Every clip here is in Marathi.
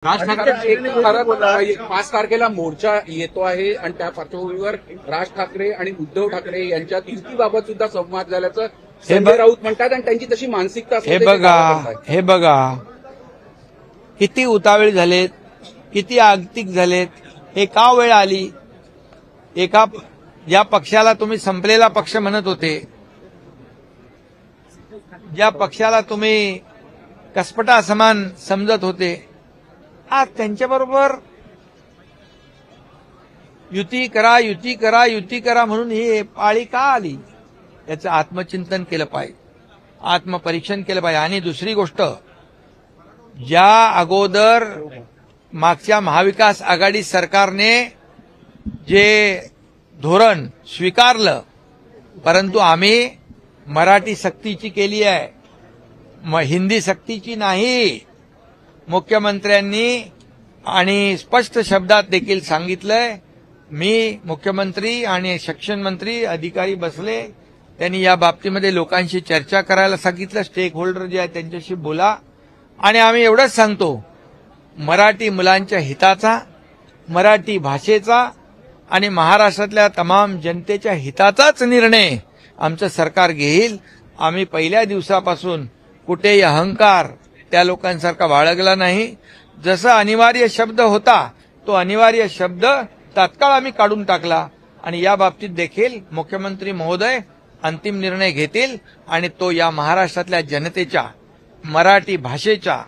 राज ठाकरे 5 तारखेला मोर्चा येतो आहे आणि त्या पार्श्वभूमीवर राज ठाकरे आणि उद्धव ठाकरे यांच्यात युतीबाबत सुद्धा संवाद झाल्याचं संजय राऊत म्हणतात आणि त्यांची तशी मानसिकता हे बघा किती उतावळे झालेत, किती आगतिक झालेत. हे का वेळ आली? एका ज्या पक्षाला तुम्ही संपलेला पक्ष म्हणत होते, ज्या पक्षाला तुम्ही कसपटा समान समजत होते, आज त्यांच्याबरोबर युती करा युती करा युती करा म्हणून ही पाळी का आली? याचं आत्मचिंतन केलं पाहिजे, आत्मपरीक्षण केलं पाहिजे. आणि दुसरी गोष्ट, ज्या अगोदर मागच्या महाविकास आघाडी सरकारने जे धोरण स्वीकारलं, परंतु आम्ही मराठी सक्तीची केली आहे, हिंदी सक्तीची नाही. मुख्यमंत्र्यांनी आणि स्पष्ट शब्दात देखील सांगितलंय, मी मुख्यमंत्री आणि शिक्षण मंत्री अधिकारी बसले, त्यांनी या बाबतीमध्ये लोकांशी चर्चा करायला सांगितलं. स्टेक होल्डर जे आहेत त्यांच्याशी बोला. आणि आम्ही एवढंच सांगतो, मराठी मुलांच्या हिताचा, मराठी भाषेचा आणि महाराष्ट्रातल्या तमाम जनतेच्या हिताचाच निर्णय आमचं सरकार घेईल. आम्ही पहिल्या दिवसापासून कुठेही अहंकार त्या लोकांसारखा बाळगला नाही. जसा अनिवार्य शब्द होता, तो अनिवार्य शब्द तात्काळ आम्ही काढून टाकला. आणि या बाबतीत देखील मुख्यमंत्री महोदय अंतिम निर्णय घेतील आणि तो या महाराष्ट्रातल्या जनतेच्या, मराठी भाषेच्या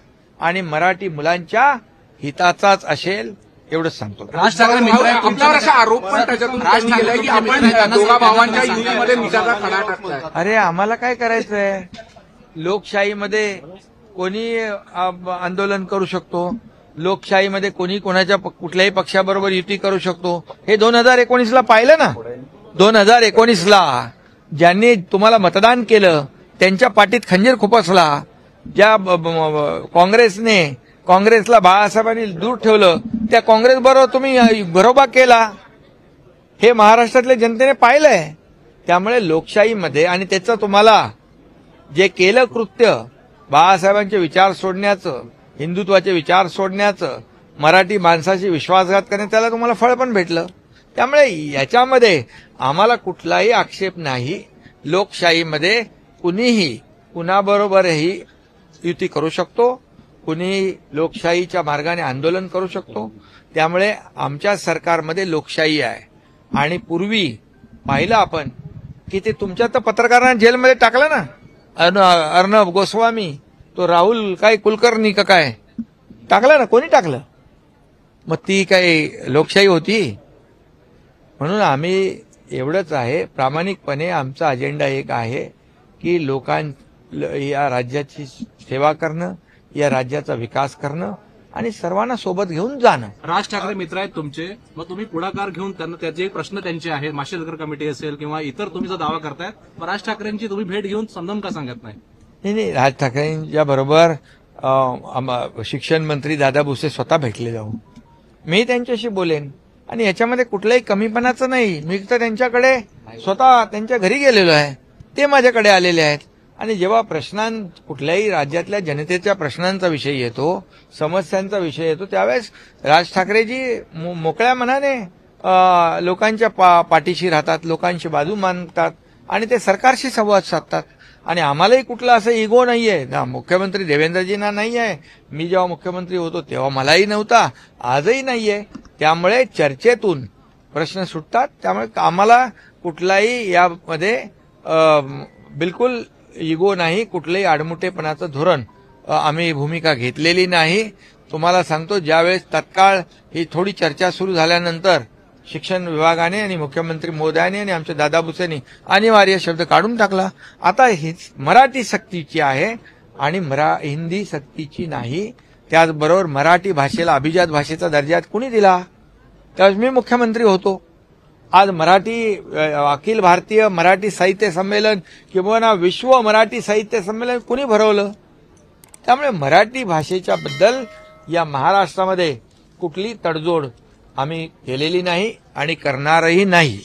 आणि मराठी मुलांच्या हिताचाच असेल, एवढंच सांगतो. राज ठाकरे आपल्यावर असा आरोप पण त्याच्यातून राज केलाय की आपण दोघा भावांच्या युतीमध्ये निषेधाचा खडा टाकलाय. अरे आम्हाला काय करायचंय? लोकशाहीमध्ये कोणी आंदोलन करू शकतो, लोकशाहीमध्ये कोणी कोणाच्या कुठल्याही पक्षाबरोबर युती करू शकतो. हे 2019ला पाहिलं ना. 2019ला ज्यांनी तुम्हाला मतदान केलं त्यांच्या पाठीत खंजीर खुपसला. ज्या काँग्रेसला बाळासाहेबांनी दूर ठेवलं, त्या काँग्रेस बरोबर तुम्ही घरोबा केला. हे महाराष्ट्रातल्या जनतेने पाहिलंय. त्यामुळे लोकशाहीमध्ये आणि त्याचं तुम्हाला जे केलं कृत्य, बाळासाहेबांचे विचार सोडण्याचं, हिंदुत्वाचे विचार सोडण्याचं, मराठी माणसाशी विश्वासघात करण्याचं, त्याला तुम्हाला फळ पण भेटलं. त्यामुळे याच्यामध्ये आम्हाला कुठलाही आक्षेप नाही. लोकशाहीमध्ये कुणीही कुणाबरोबरही युती करू शकतो, कुणीही लोकशाहीच्या मार्गाने आंदोलन करू शकतो. त्यामुळे आमच्या सरकारमध्ये लोकशाही आहे. आणि पूर्वी पाहिलं आपण की ते तुमच्या तर पत्रकारांना जेलमध्ये टाकलं ना, अर्णब गोस्वामी, तो राहुल काय कुलकर्णी का काय टाकलं ना, कोणी टाकलं? मग ती काय लोकशाही होती? म्हणून आम्ही एवढंच आहे, प्रामाणिकपणे आमचा अजेंडा एक आहे की या राज्याची सेवा करणं, या राज्याचा विकास करणं आणि सर्वांना सोबत घेऊन जाणं. राज ठाकरे मित्र आहेत तुमचे, मग तुम्ही पुढाकार घेऊन त्यांना त्याचे प्रश्न त्यांचे आहेत, माशेलकर कमिटी असेल किंवा इतर तुम्ही जो दावा करतायत, मग राज ठाकरेंची तुम्ही भेट घेऊन समजावून का सांगत नाही? नाही, राज ठाकरेंच्या बरोबर शिक्षण मंत्री दादा भुसे स्वतः भेटले जाऊन मी त्यांच्याशी बोलेन. आणि याच्यामध्ये कुठल्याही कमीपणाचं नाही. मी तर त्यांच्याकडे स्वतः त्यांच्या घरी गेलेलो आहे, ते माझ्याकडे आलेले आहेत. आणि जेव्हा कुठल्याही राज्यातल्या जनतेच्या प्रश्नांचा विषय येतो, समस्यांचा विषय येतो, त्यावेळेस राज ठाकरेजी मोकळ्या मनाने लोकांच्या पाठीशी राहतात, लोकांची बाजू मांडतात आणि ते सरकारशी संवाद साधतात. आणि आम्हालाही कुठला असं इगो नाहीये ना, मुख्यमंत्री देवेंद्रजींना नाही आहे. मी जेव्हा मुख्यमंत्री होतो तेव्हा मलाही नव्हता, आजही नाहीये. त्यामुळे चर्चेतून प्रश्न सुटतात. त्यामुळे आम्हाला कुठलाही यामध्ये बिलकुल इगो नाही, कुठलंही आडमुठेपणाचं धोरण आम्ही भूमिका घेतलेली नाही. तुम्हाला सांगतो, ज्यावेळेस तत्काळ ही थोडी चर्चा सुरू झाल्यानंतर शिक्षण विभागाने आणि मुख्यमंत्री महोदयाने आणि आमच्या दादा भुसेंनी अनिवार्य शब्द काढून टाकला. आता ही मराठी सक्तीची आहे आणि हिंदी सक्तीची नाही. त्याचबरोबर मराठी भाषेला अभिजात भाषेचा दर्जा कुणी दिला? त्यावेळेस मी मुख्यमंत्री होतो. आज अखिल भारतीय मराठी साहित्य संमेलन किंवा विश्व मराठी साहित्य संमेलन कुणी भरवलं? त्यामुळे मराठी भाषेच्या बद्दल या महाराष्ट्रामध्ये कुठली तडजोड आम्ही केलेली नाही आणि करणारही नाही.